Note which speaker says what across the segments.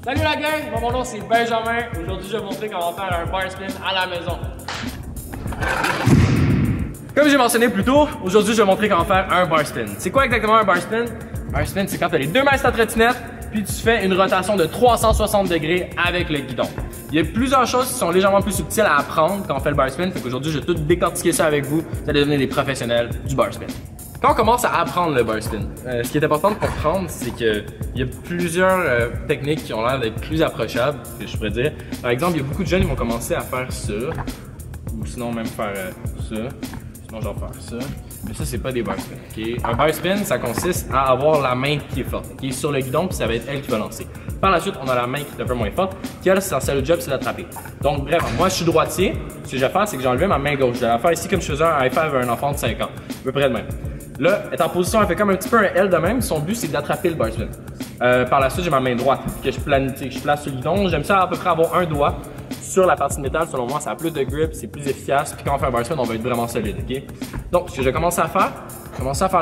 Speaker 1: Salut la gang, mon nom c'est Benjamin. Aujourd'hui, je vais vous montrer comment faire un bar spin à la maison. Comme j'ai mentionné plus tôt, aujourd'hui, je vais vous montrer comment faire un bar spin. C'est quoi exactement un bar spin? Un bar spin, c'est quand tu as les deux mains sur ta trottinette, puis tu fais une rotation de 360 degrés avec le guidon. Il y a plusieurs choses qui sont légèrement plus subtiles à apprendre quand on fait le bar spin. Fait qu'aujourd'hui, je vais tout décortiquer ça avec vous. Vous allez devenir des professionnels du bar spin. Quand on commence à apprendre le bar spin, ce qui est important de comprendre, c'est qu'il y a plusieurs techniques qui ont l'air d'être plus approchables, que je pourrais dire. Par exemple, il y a beaucoup de jeunes qui vont commencer à faire ça, ou sinon même faire ça, sinon je vais faire ça. Mais ça, c'est pas des bar spins. Okay? Un bar spin, ça consiste à avoir la main qui est forte, qui est sur le guidon, puis ça va être elle qui va lancer. Par la suite, on a la main qui est un peu moins forte, qui elle, le job, c'est d'attraper. Donc bref, moi je suis droitier, ce que je vais faire, c'est que j'ai enlevé ma main gauche. Je vais la faire ici comme je faisais un high five à un enfant de 5 ans, à peu près de même. Là, elle est en position, elle fait comme un petit peu un L de même. Son but, c'est d'attraper le bar spin. Par la suite, j'ai ma main droite que je place sur le guidon. J'aime ça à peu près avoir un doigt sur la partie de métal. Selon moi, ça a plus de grip, c'est plus efficace. Puis quand on fait un bar spin, on va être vraiment solide. Okay? Donc, ce que je vais commencer à faire,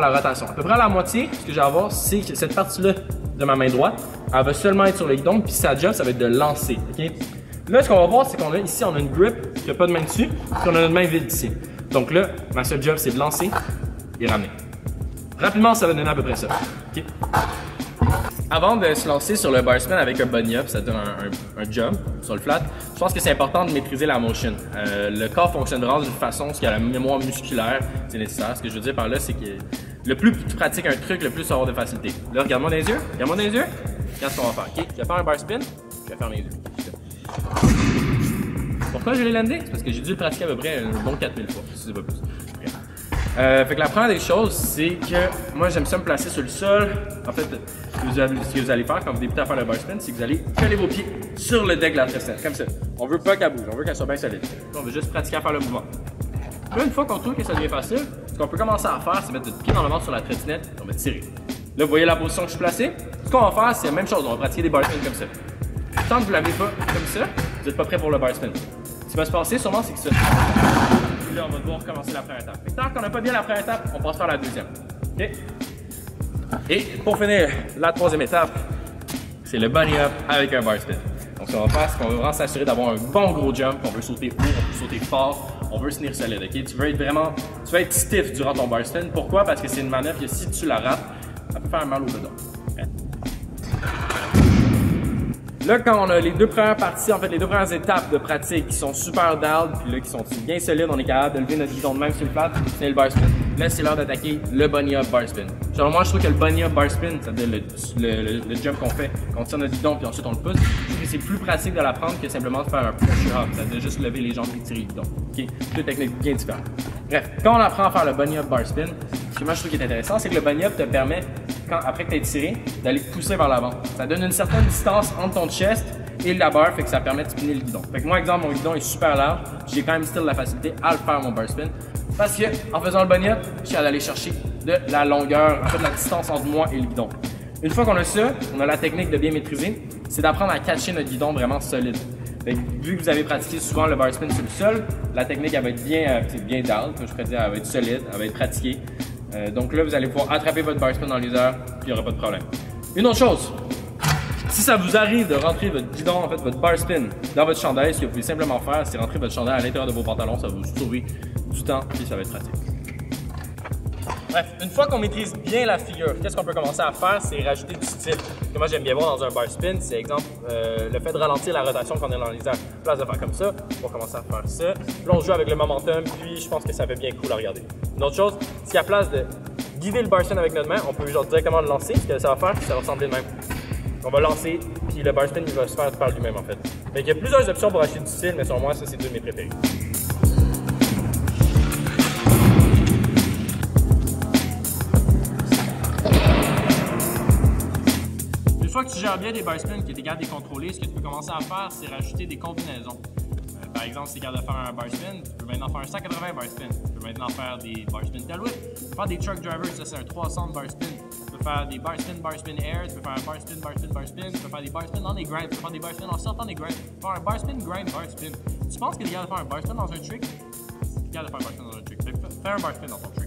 Speaker 1: la rotation. À peu près à la moitié, ce que je vais avoir, c'est que cette partie-là de ma main droite, elle va seulement être sur le guidon. Puis sa job, ça va être de lancer. Okay? Là, ce qu'on va voir, c'est qu'on a ici, on a une grip, il n'y a pas de main dessus. Puis on a notre main vide ici. Donc là, ma seule job, c'est de lancer et ramener. Rapidement, ça va donner à peu près ça. Okay. Avant de se lancer sur le bar spin avec un bunny up, ça donne un jump sur le flat, je pense que c'est important de maîtriser la motion. Le corps fonctionne vraiment d'une façon, parce qu'il y a la mémoire musculaire, c'est nécessaire. Ce que je veux dire par là, c'est que le plus tu pratiques un truc, le plus tu vas avoir de facilité. Là, regarde-moi dans les yeux, regarde-moi dans les yeux. Regarde ce qu'on va faire. Okay. Je vais faire un bar spin, je vais fermer les yeux. Pourquoi je l'ai landé? C'est parce que j'ai dû le pratiquer à peu près un bon 4000 fois, si c'est pas plus. Fait que la première des choses, c'est que moi j'aime ça me placer sur le sol. En fait, ce que vous allez faire quand vous débutez à faire le bar spin, c'est que vous allez coller vos pieds sur le deck de la trottinette, comme ça. On veut pas qu'elle bouge, on veut qu'elle soit bien solide. On veut juste pratiquer à faire le mouvement. Là, une fois qu'on trouve que ça devient facile, ce qu'on peut commencer à faire, c'est mettre notre pied dans le ventre sur la trottinette et on va tirer. Là, vous voyez la position que je suis placé? Ce qu'on va faire, c'est la même chose, on va pratiquer des bar spins comme ça. Tant que vous l'avez pas comme ça, vous n'êtes pas prêt pour le bar spin. Ce qui va se passer sûrement, c'est que ça. Là, on va devoir recommencer la première étape. Tant qu'on n'a pas bien la première étape, on passe faire la deuxième. Okay? Et pour finir, la troisième étape, c'est le bunny up avec un bar spin. Donc, ce qu'on va faire, c'est qu'on va vraiment s'assurer d'avoir un bon gros jump. On veut sauter haut, on veut sauter fort, on veut se tenir solide. Okay? Tu vas être stiff durant ton bar spin. Pourquoi? Parce que c'est une manœuvre que si tu la rates, ça peut faire mal au dedans. Là, quand on a les deux premières parties, en fait, les deux premières étapes de pratique qui sont super down, puis là, qui sont bien solides, on est capable de lever notre guidon de même sur le plat, c'est le bar spin. Là, c'est l'heure d'attaquer le bunny up bar spin. Selon moi, je trouve que le bunny up bar spin, c'est-à-dire le jump qu'on fait, qu'on tire notre guidon, puis ensuite on le pousse, je trouve que c'est plus pratique de l'apprendre que simplement de faire un push up, c'est-à-dire juste lever les jambes et tirer le guidon. Okay? Deux techniques bien différentes. Bref, quand on apprend à faire le bunny up bar spin, ce que moi je trouve qui est intéressant, c'est que le bunny up te permet, après que tu aies tiré, d'aller pousser vers l'avant. Ça donne une certaine distance entre ton chest et la barre, fait que ça permet de spinner le guidon. Fait que moi, exemple, mon guidon est super large, j'ai quand même still la facilité à le faire mon bar spin, parce que en faisant le bunny up, je suis allé aller chercher de la longueur, en fait la distance entre moi et le guidon. Une fois qu'on a ça, on a la technique de bien maîtriser, c'est d'apprendre à catcher notre guidon vraiment solide. Fait que, vu que vous avez pratiqué souvent le bar spin sur le sol, la technique elle va être bien down, comme je pourrais dire, elle va être solide, elle va être pratiquée. Donc là, vous allez pouvoir attraper votre bar spin dans les airs, puis il n'y aura pas de problème. Une autre chose, si ça vous arrive de rentrer votre guidon, en fait votre bar spin dans votre chandail, ce que vous pouvez simplement faire, c'est rentrer votre chandail à l'intérieur de vos pantalons, ça va vous sauver du temps, puis ça va être pratique. Bref, une fois qu'on maîtrise bien la figure, qu'est-ce qu'on peut commencer à faire, c'est rajouter du style. Que moi j'aime bien voir dans un bar spin, c'est exemple le fait de ralentir la rotation quand on est dans les airs. Place de faire comme ça, on va commencer à faire ça. Là on joue avec le momentum, puis je pense que ça fait bien cool à regarder. Une autre chose, s'il y a place de guider le bar spin avec notre main, on peut genre directement le lancer, ce que ça va faire, ça va ressembler de même. On va lancer, puis le bar spin il va se faire par lui-même en fait. Donc il y a plusieurs options pour acheter du style, mais selon moi, ça c'est deux de mes préférés. Une fois que tu gères bien des bar spins, que tu es capable de les contrôler, ce que tu peux commencer à faire, c'est rajouter des combinaisons. Par exemple, si tu es capable de faire un bar spin, tu peux maintenant faire un 180 bar spin. Tu peux maintenant faire des bar spin tail whip. Tu peux faire des truck drivers, ça c'est un 300 bar spin. Tu peux faire des bar spin air. Tu peux faire un bar spin, bar spin, bar spin. Tu peux faire des bar spin dans des grinds. Tu peux faire des bar spin en sortant des grinds. Tu peux faire un bar spin, grind, bar spin. Tu penses que tu es capable de faire un bar spin dans un trick? Tu es capable de faire un bar spin dans un trick. Fais un bar spin dans ton trick.